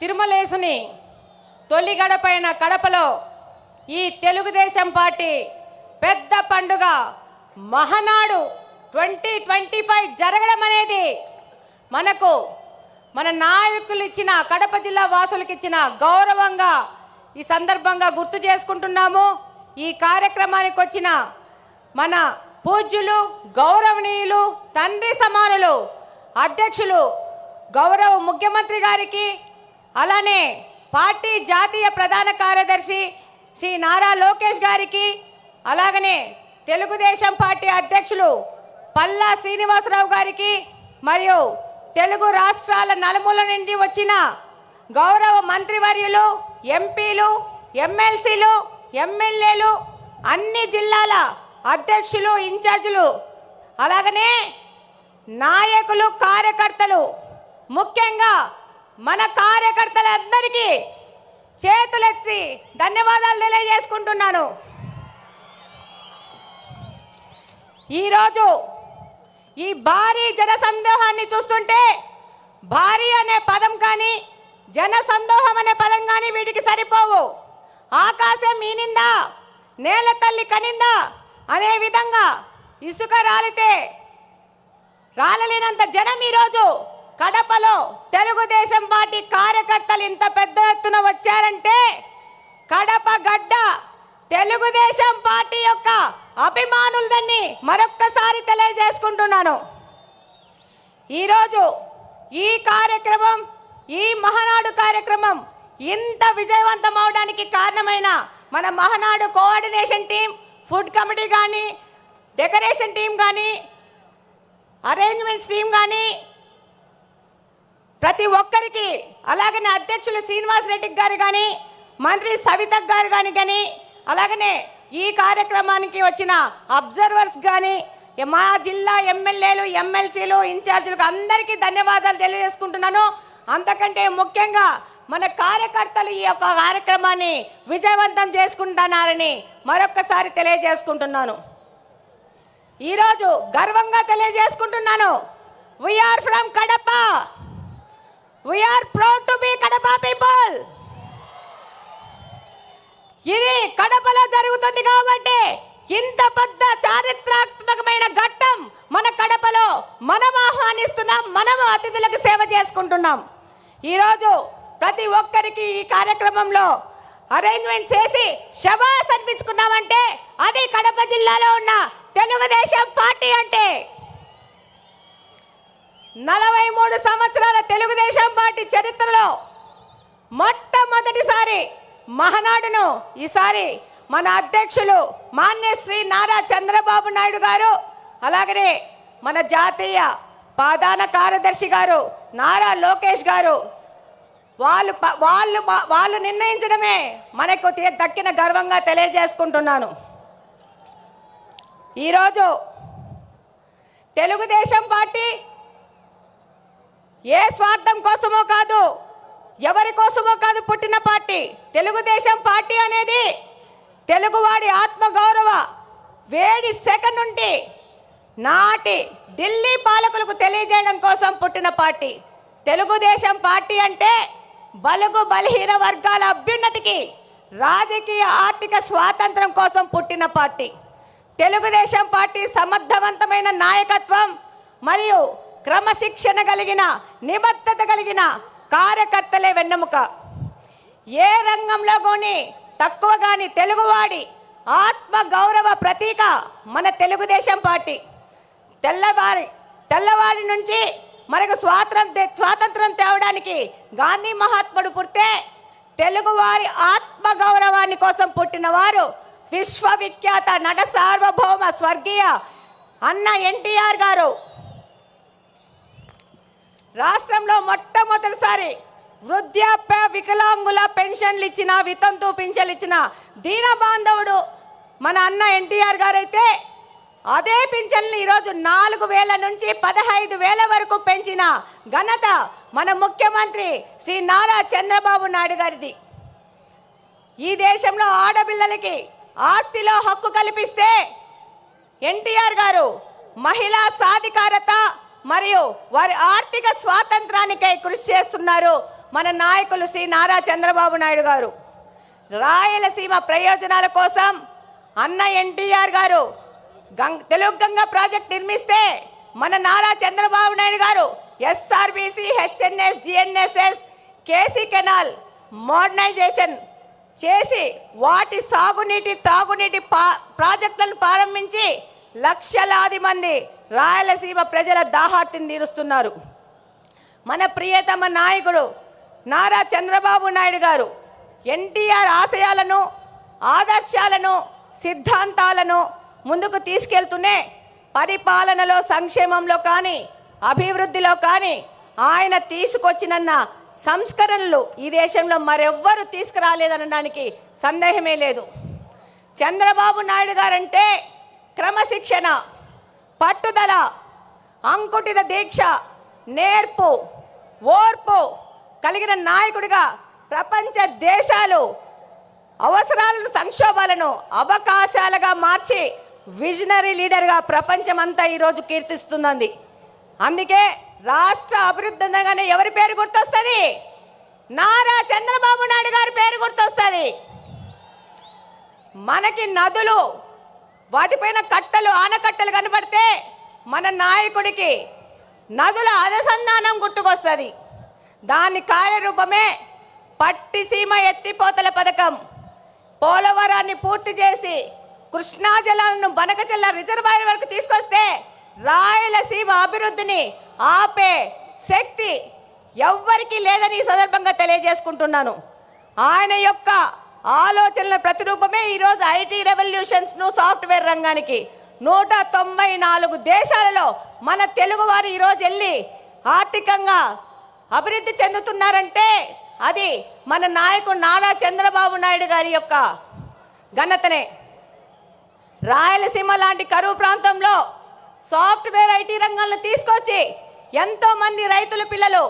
తిరుమలేసుని తొలి గడపైన కడపలో ఈ తెలుగుదేశం పార్టీ పెద్ద పండుగ మహానాడు 2025 జరగడం అనేది మన నాయకులు ఇచ్చిన కడప జిల్లా వాసులకు ఇచ్చిన గౌరవంగా ఈ సందర్భంగా గుర్తు చేసుకుంటున్నాము. ఈ కార్యక్రమానికి వచ్చిన మన పూజ్యులు గౌరవనీయులు తండ్రి సమానులు అధ్యక్షులు గౌరవ ముఖ్యమంత్రి గారికి, అలానే పార్టీ జాతీయ ప్రధాన కార్యదర్శి శ్రీ నారా లోకేష్ గారికి, అలాగనే తెలుగుదేశం పార్టీ అధ్యక్షులు పల్లా శ్రీనివాసరావు గారికి, మరియు తెలుగు రాష్ట్రాల నలుమూల నుండి వచ్చిన గౌరవ మంత్రివర్యులు, ఎంపీలు, ఎమ్మెల్సీలు, ఎమ్మెల్యేలు, అన్ని జిల్లాల అధ్యక్షులు, ఇన్ఛార్జీలు, అలాగనే నాయకులు, కార్యకర్తలు, ముఖ్యంగా మన కార్యకర్తలందరికీ చేతులెత్తి ధన్యవాదాలు తెలియజేసుకుంటున్నాను. ఈరోజు ఈ భారీ జనసందోహాన్ని చూస్తుంటే భారీ అనే పదం కానీ జనసందోహం అనే పదం కానీ వీటికి సరిపోవు. ఆకాశం ఈనిందా, నేల తల్లి కనిందా అనే విధంగా ఇసుక రాలితే రాలలేనంత జనం ఈరోజు కడపలో తెలుగుదేశం పార్టీ కార్యకర్తలు ఇంత పెద్ద ఎత్తున వచ్చారంటే కడప గడ్డ తెలుగుదేశం పార్టీ యొక్క అభిమానులదని మరొక్కసారి తెలియజేసుకుంటున్నాను. ఈరోజు ఈ కార్యక్రమం, ఈ మహానాడు కార్యక్రమం ఇంత విజయవంతం అవడానికి కారణమైన మన Mahanadu coordination team, food committee కానీ, డెకరేషన్ టీం కానీ, అరేంజ్మెంట్స్ టీం కానీ, ప్రతి ఒక్కరికి, అలాగనే అధ్యక్షులు శ్రీనివాస్ రెడ్డి గారు కానీ, మంత్రి సవిత గారు కానీ, అలాగనే ఈ కార్యక్రమానికి వచ్చిన అబ్జర్వర్స్ కానీ, మా జిల్లా ఎమ్మెల్యేలు, ఎమ్మెల్సీలు, ఇన్ఛార్జీలకు అందరికీ ధన్యవాదాలు తెలియజేసుకుంటున్నాను. అంతకంటే ముఖ్యంగా మన కార్యకర్తలు ఈ యొక్క కార్యక్రమాన్ని విజయవంతం చేసుకుంటున్నారని మరొక్కసారి తెలియజేసుకుంటున్నాను. ఈరోజు గర్వంగా తెలియజేసుకుంటున్నాను, we are from Kadapa, we are proud to be Kadapa people. ఇది కడపలో జరుగుతుంది కాబట్టి ఇంత పెద్ద చారిత్రాత్మకమైన ఘట్టం మన కడపలో మనం ఆహ్వానిస్తున్నాం, మనం అతిథులకు సేవ చేసుకుంటున్నాం. ఈరోజు ప్రతి ఒక్కరికి ఈ కార్యక్రమంలో అరేంజ్మెంట్ చేసి శబాస్ అనిపించుకున్నామంటే అది కడప జిల్లాలో ఉన్న తెలుగుదేశం పార్టీ అంటే. 43 సంవత్సరాల తెలుగుదేశం పార్టీ చరిత్రలో మొట్టమొదటిసారి మహానాడును ఈసారి మన అధ్యక్షులు మాన్య శ్రీ నారా చంద్రబాబు నాయుడు గారు, అలాగనే మన జాతీయ ప్రధాన కార్యదర్శి గారు నారా లోకేష్ గారు వాళ్ళు నిర్ణయించడమే మనకు దక్కిన గర్వంగా తెలియజేసుకుంటున్నాను. ఈరోజు తెలుగుదేశం పార్టీ ఏ స్వార్థం కోసమో కాదు, ఎవరి కోసమో కాదు పుట్టిన పార్టీ. తెలుగుదేశం పార్టీ అనేది తెలుగువాడి ఆత్మగౌరవ వేడి సెకన్ నుండి నాటి ఢిల్లీ పాలకులకు తెలియజేయడం కోసం పుట్టిన పార్టీ. తెలుగుదేశం పార్టీ అంటే బలుగు బలహీన వర్గాల అభ్యున్నతికి, రాజకీయ ఆర్థిక స్వాతంత్రం కోసం పుట్టిన పార్టీ. తెలుగుదేశం పార్టీ సమర్థవంతమైన నాయకత్వం మరియు క్రమశిక్షణ కలిగిన, నిబద్ధత కలిగిన కార్యకర్తలే వెన్నెముక. ఏ రంగంలో కానీ తక్కువ కానీ తెలుగువాడి ఆత్మ గౌరవ ప్రతీక మన తెలుగుదేశం పార్టీ. తెల్లవారి నుంచి మనకు స్వాతంత్రం తేవడానికి గాంధీ మహాత్ముడు పుడితే తెలుగువారి ఆత్మ గౌరవాన్ని కోసం పుట్టిన వారు విశ్వవిఖ్యాత నట సార్వభౌమ స్వర్గీయ అన్న ఎన్టీఆర్ గారు. రాష్ట్రంలో మొట్టమొదటిసారి వృద్ధాప్య వికలాంగుల పెన్షన్లు ఇచ్చిన, వితంతు పెన్షన్లు ఇచ్చిన దీన బాంధవుడు మన అన్న ఎన్టీఆర్ గారు అయితే, అదే పింఛన్లు ఈరోజు 4,000 నుంచి 15,000 వరకు పెంచిన ఘనత మన ముఖ్యమంత్రి శ్రీ నారా చంద్రబాబు నాయుడు గారిది. ఈ దేశంలో ఆడపిల్లలకి ఆస్తిలో హక్కు కల్పిస్తే ఎన్టీఆర్ గారు మహిళా సాధికారత మరియు వారి ఆర్థిక స్వాతంత్రానికై కృషి చేస్తున్నారు మన నాయకులు శ్రీ నారా చంద్రబాబు నాయుడు గారు. రాయలసీమ ప్రయోజనాల కోసం అన్న ఎన్టీఆర్ గారు తెలుగు గంగా ప్రాజెక్ట్ నిర్మిస్తే మన Nara Chandrababu Naidu garu SRBC, HNS, GNSS, KC canal modernisation చేసి వాటి సాగునీటి తాగునీటి ప్రాజెక్టులను ప్రారంభించి లక్షలాది మంది రాయలసీమ ప్రజల దాహార్తిని తీరుస్తున్నారు. మన ప్రియతమ నాయకుడు నారా చంద్రబాబు నాయుడు గారు ఎన్టీఆర్ ఆశయాలను, ఆదర్శాలను, సిద్ధాంతాలను ముందుకు తీసుకెళ్తూనే పరిపాలనలో, సంక్షేమంలో కానీ, అభివృద్ధిలో కానీ ఆయన తీసుకొచ్చిన సంస్కరణలు ఈ దేశంలో మరెవ్వరూ తీసుకురాలేదనడానికి సందేహమే లేదు. చంద్రబాబు నాయుడు గారంటే క్రమశిక్షణ, పట్టుదల, అంకుటిత దీక్ష, నేర్పు, ఓర్పు కలిగిన నాయకుడిగా ప్రపంచ దేశాలు అవసరాలను, సంక్షోభాలను అవకాశాలుగా మార్చి విజనరీ లీడర్గా ప్రపంచమంతా ఈరోజు కీర్తిస్తున్నది. అందుకే రాష్ట్ర అభివృద్ధి అనగానే ఎవరి పేరు గుర్తొస్తుంది? నారా చంద్రబాబు నాయుడు గారి పేరు గుర్తొస్తుంది. మనకి నదులు, వాటిపైన కట్టలు, ఆనకట్టలు కనబడితే మన నాయకుడికి నదుల అనుసంధానం గుర్తుకొస్తుంది. దాని కార్యరూపమే పట్టిసీమ ఎత్తిపోతల పథకం. పోలవరాన్ని పూర్తి చేసి కృష్ణా జలాలను బనకచెల్ల రిజర్వాయర్ వరకు తీసుకొస్తే రాయలసీమ అభివృద్ధిని ఆపే శక్తి ఎవ్వరికీ లేదని ఈ సందర్భంగా తెలియజేసుకుంటున్నాను. ఆయన యొక్క ఆలోచనల ప్రతిరూపమే ఈరోజు ఐటీ రెవల్యూషన్స్ను, సాఫ్ట్వేర్ రంగానికి 194 దేశాలలో మన తెలుగువారు ఈరోజు వెళ్ళి ఆర్థికంగా అభివృద్ధి చెందుతున్నారంటే అది మన నాయకుడు నారా చంద్రబాబు నాయుడు గారి యొక్క ఘనతనే. రాయలసీమ లాంటి కరువు ప్రాంతంలో సాఫ్ట్వేర్ ఐటీ రంగాలను తీసుకొచ్చి ఎంతో మంది రైతుల పిల్లలు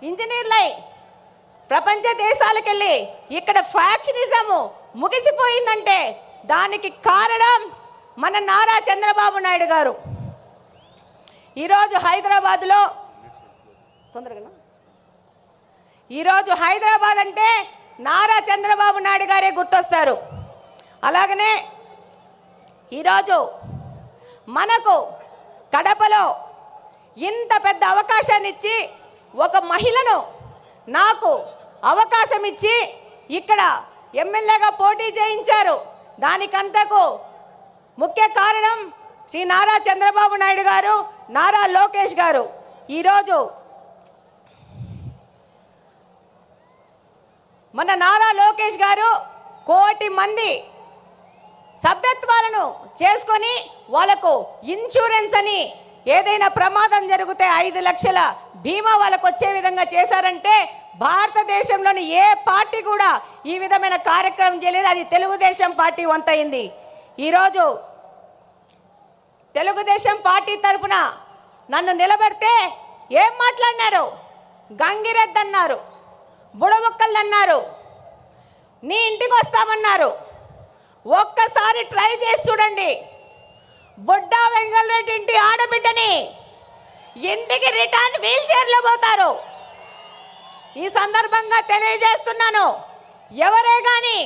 ఇంజనీర్లై ప్రపంచ దేశాలకు వెళ్ళి ఇక్కడ ఫ్యాక్షనిజము ముగిసిపోయిందంటే దానికి కారణం మన నారా చంద్రబాబు నాయుడు గారు. ఈరోజు హైదరాబాద్ అంటే నారా చంద్రబాబు నాయుడు గారే గుర్తొస్తారు. అలాగనే ఈరోజు మనకు కడపలో ఇంత పెద్ద అవకాశాన్ని ఇచ్చి ఒక మహిళను నాకు అవకాశం ఇచ్చి ఇక్కడ ఎమ్మెల్యేగా పోటీ చేయించారు. దానికంతకు ముఖ్య కారణం శ్రీ నారా చంద్రబాబు నాయుడు గారు, నారా లోకేష్ గారు. ఈరోజు మన నారా లోకేష్ గారు 1 కోటి మంది సభ్యత్వాలను చేసుకొని వాళ్ళకు ఇన్సూరెన్స్ అని ఏదైనా ప్రమాదం జరిగితే 5 లక్షల బీమా వాళ్ళకు వచ్చే విధంగా చేశారంటే భారతదేశంలోని ఏ పార్టీ కూడా ఈ విధమైన కార్యక్రమం చేయలేదు. అది తెలుగుదేశం పార్టీ వంతైంది. ఈరోజు తెలుగుదేశం పార్టీ తరఫున నన్ను నిలబెడితే ఏం మాట్లాడినారు? గంగిరెద్దు అన్నారు, బుడబుక్కలు అన్నారు, నీ ఇంటికి వస్తామన్నారు. ఒక్కసారి ట్రై చేసి చూడండి. బుడ్డా వెంగళరెడ్డి ఇంటి ఆడబిడ్డని ఇంటికి రిటర్న్ వీల్ చైర్లో పోతారు. ఈ సందర్భంగా తెలియజేస్తున్నాను, ఎవరే కానీ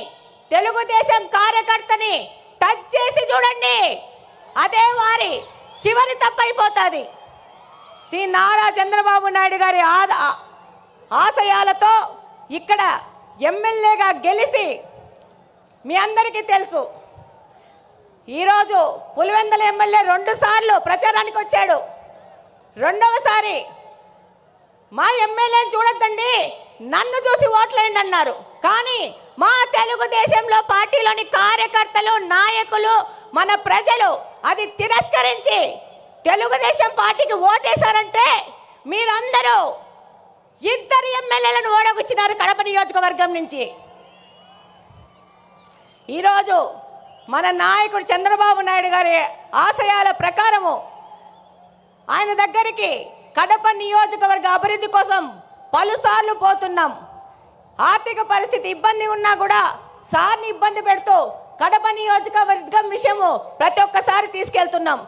తెలుగుదేశం కార్యకర్తని టచ్ చేసి చూడండి, అదే వారి చివరి తప్పైపోతుంది. శ్రీ నారా చంద్రబాబు నాయుడు గారి ఆశయాలతో ఇక్కడ ఎమ్మెల్యేగా గెలిచి మీ అందరికీ తెలుసు. ఈరోజు పులివెందుల ఎమ్మెల్యే 2 సార్లు ప్రచారానికి వచ్చాడు. రెండవసారి మా ఎమ్మెల్యేని చూడొద్దండి, నన్ను చూసి ఓట్లేయండి అన్నారు. కానీ మా తెలుగుదేశంలో పార్టీలోని కార్యకర్తలు, నాయకులు, మన ప్రజలు అది తిరస్కరించి తెలుగుదేశం పార్టీకి ఓటేశారంటే మీరందరూ 2 ఎమ్మెల్యేలను ఓడగొచ్చినారు కడప నియోజకవర్గం నుంచి. ఈరోజు మన నాయకుడు చంద్రబాబు నాయుడు గారి ఆశయాల ప్రకారము ఆయన దగ్గరికి కడప నియోజకవర్గ అభివృద్ధి కోసం పలుసార్లు పోతున్నాం. ఆర్థిక పరిస్థితి ఇబ్బంది ఉన్నా కూడా సార్ని ఇబ్బంది పెడుతూ కడప నియోజకవర్గం విషయము ప్రతి ఒక్కసారి తీసుకెళ్తున్నాం.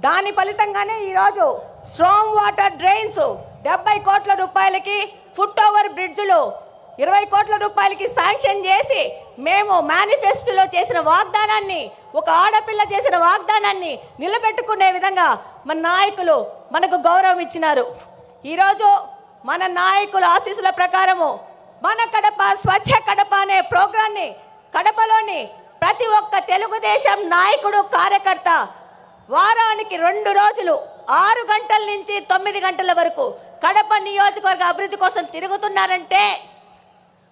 దాని ఫలితంగానే ఈరోజు స్ట్రాంగ్ వాటర్ డ్రైన్స్ 70 కోట్ల రూపాయలకి ఫుట్ ఓవర్ బ్రిడ్జ్లు 20 కోట్ల రూపాయలకి శాంక్షన్ చేసి మేము మేనిఫెస్టోలో చేసిన వాగ్దానాన్ని, ఒక ఆడపిల్ల చేసిన వాగ్దానాన్ని నిలబెట్టుకునే విధంగా మన నాయకులు మనకు గౌరవం ఇచ్చినారు. ఈరోజు మన నాయకుల ఆశీస్సుల ప్రకారము మన కడప స్వచ్ఛ కడప అనే ప్రోగ్రాన్ని కడపలోని ప్రతి ఒక్క తెలుగుదేశం నాయకుడు కార్యకర్త వారానికి 2 రోజులు 6 గంటల నుంచి 9 గంటల వరకు కడప నియోజకవర్గ అభివృద్ధి కోసం తిరుగుతున్నారంటే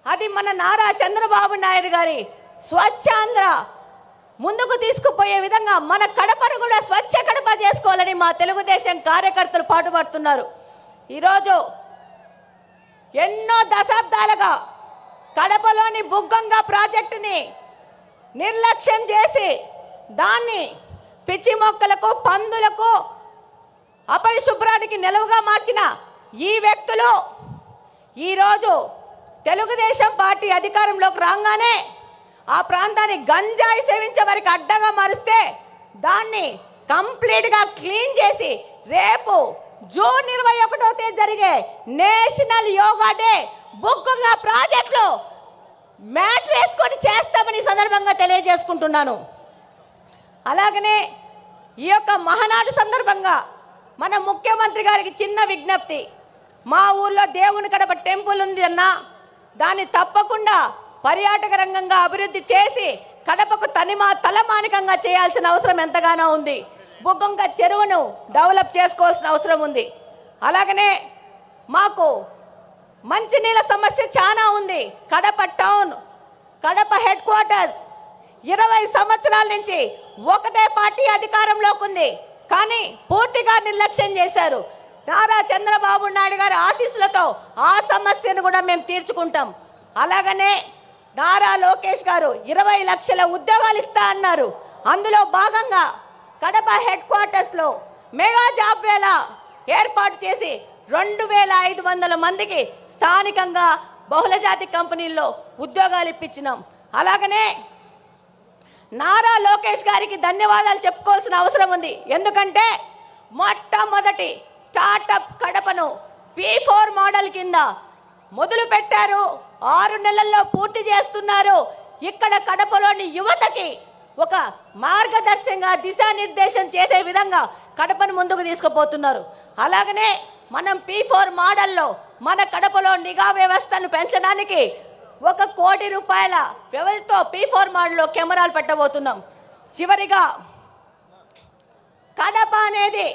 అది మన నారా చంద్రబాబు నాయుడు గారి స్వచ్ఛాంధ్ర ముందుకు తీసుకుపోయే విధంగా మన కడపను కూడా స్వచ్ఛ కడప చేసుకోవాలని మా తెలుగుదేశం కార్యకర్తలు పాటుపడుతున్నారు. ఈరోజు ఎన్నో దశాబ్దాలుగా కడపలోని బుగ్గంగా ప్రాజెక్టుని నిర్లక్ష్యం చేసి దాన్ని పిచ్చి మొక్కలకు, పందులకు, అపరిశుభ్రానికి నిలువుగా మార్చిన ఈ వ్యక్తులు ఈరోజు తెలుగుదేశం పార్టీ అధికారంలోకి రాగానే ఆ ప్రాంతాన్ని గంజాయి సేవించే వారికి అడ్డగా మారుస్తే దాన్ని కంప్లీట్గా క్లీన్ చేసి రేపు జూన్ 21వ తేదీ జరిగే నేషనల్ యోగా డే బుగ్గంగా ప్రాజెక్టులో మ్యాట్ వేసుకొని చేస్తామని సందర్భంగా తెలియజేసుకుంటున్నాను. అలాగనే ఈ యొక్క మహానాడు సందర్భంగా మన ముఖ్యమంత్రి గారికి చిన్న విజ్ఞప్తి. మా ఊర్లో దేవుని కడప టెంపుల్ ఉంది అన్న, దాన్ని తప్పకుండా పర్యాటక రంగంగా అభివృద్ధి చేసి కడపకు తలమానికంగా చేయాల్సిన అవసరం ఎంతగానో ఉంది. బుగ్గంగా చెరువును డెవలప్ చేసుకోవాల్సిన అవసరం ఉంది. అలాగనే మాకు మంచినీళ్ళ సమస్య చాలా ఉంది. Kadapa town, Kadapa head quarters 20 సంవత్సరాల నుంచి ఒకటే పార్టీ అధికారంలోకి ఉంది, కానీ పూర్తిగా నిర్లక్ష్యం చేశారు. నారా చంద్రబాబు నాయుడు గారి ఆశీస్సులతో ఆ సమస్యను కూడా మేము తీర్చుకుంటాం. అలాగనే నారా లోకేష్ గారు 20 లక్షల ఉద్యోగాలు ఇస్తా అన్నారు. అందులో భాగంగా కడప హెడ్ క్వార్టర్స్లో మెగా జాబ్ వేళ ఏర్పాటు చేసి 2500 మందికి స్థానికంగా బహుళజాతి కంపెనీల్లో ఉద్యోగాలు ఇప్పించినాం. అలాగనే నారా లోకేష్ గారికి ధన్యవాదాలు చెప్పుకోవాల్సిన అవసరం ఉంది. ఎందుకంటే మొట్టమొదటి స్టార్టప్ కడపను P4 మోడల్ కింద మొదలు పెట్టారు. 6 నెలల్లో పూర్తి చేస్తున్నారు. ఇక్కడ కడపలోని యువతకి ఒక మార్గదర్శకంగా దిశానిర్దేశం చేసే విధంగా కడపను ముందుకు తీసుకుపోతున్నారు. అలాగనే మనం P4 మోడల్లో మన కడపలో నిఘా వ్యవస్థను పెంచడానికి 1 కోటి రూపాయల వ్యవధితో P4 మోడల్లో కెమెరాలు పెట్టబోతున్నాం. చివరిగా కడప అనేది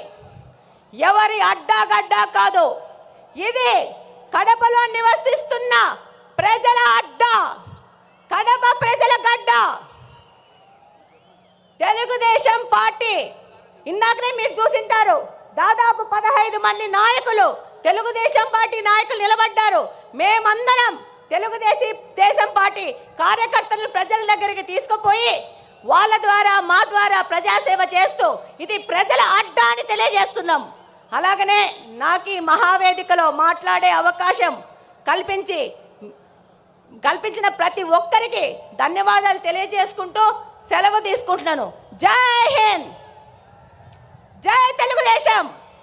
ఎవరి అడ్డాగడ్డా కాదు, ఇది కడపలో నివసిస్తున్న ప్రజల అడ్డా, కడప ప్రజల గడ్డ. తెలుగుదేశం పార్టీ ఇందాకనే మీరు చూసింటారు, దాదాపు 15 మంది నాయకులు తెలుగుదేశం పార్టీ నాయకులు నిలబడ్డారు. మేమందరం తెలుగుదేశం పార్టీ కార్యకర్తలను ప్రజల దగ్గరికి తీసుకుపోయి వాళ్ళ ద్వారా మా ద్వారా ప్రజాసేవ చేస్తూ ఇది ప్రజల అడ్డా అని తెలియజేస్తున్నాం. అలాగనే నాకు ఈ మహావేదికలో మాట్లాడే అవకాశం కల్పించిన ప్రతి ఒక్కరికి ధన్యవాదాలు తెలియజేసుకుంటూ సెలవు తీసుకుంటున్నాను. జై హింద్, జై తెలుగుదేశం.